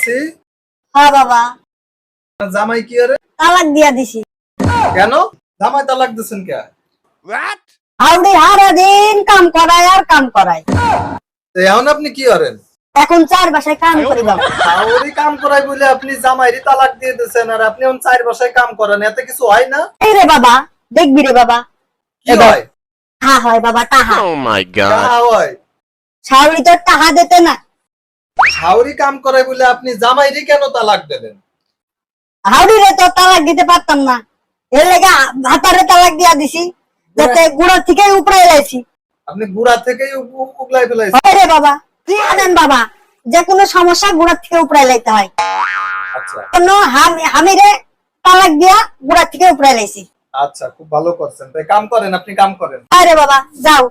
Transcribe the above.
চাচি। হ্যাঁ বাবা। জামাই কি আরে? তালাক দিয়া দিছি। কেন জামাই তালাক দিছেন কে? হাউডি হারা দিন কাম করায় আর কাম করায়। এখন আপনি কি করেন? এখন 4 বাসায় কাম করি বাবা। ওরই কাম করাই বলে আপনি জামাইরই তালাক দিয়ে দিচ্ছেন, আর আপনি এখন 4 বাসায় কাম করেন, এতে কিছু হয় না? এই রে বাবা, দেখবি রে বাবা। কি হয়? হ্যাঁ হয় বাবা, তাহা। Oh my god. কাহা হয়? শাওরি তো তাহা দিতে না। শাওরি কাম করাই বলে আপনি জামাইরই কেন তালাক দেবেন? হাউডি রে তো তালাক দিতে পারতাম না, এর লেগে ভাতারে তালাক দিয়া দিছি, যাতে গুড়া থেকে উপরে এলাইছি। আপনি গুড়া থেকেই উগলাই ফেলাইছেন। হয় রে বাবা, কি জানেন বাবা, যে কোনো সমস্যা গুড়া থেকে উপরে এলাইতে হয়। আচ্ছা আমি রে তালাক দিয়া গুড়া থেকে উপরে এলাইছি। আচ্ছা, খুব ভালো করছেন। তাই কাম করেন, আপনি কাম করেন। আরে বাবা যাও।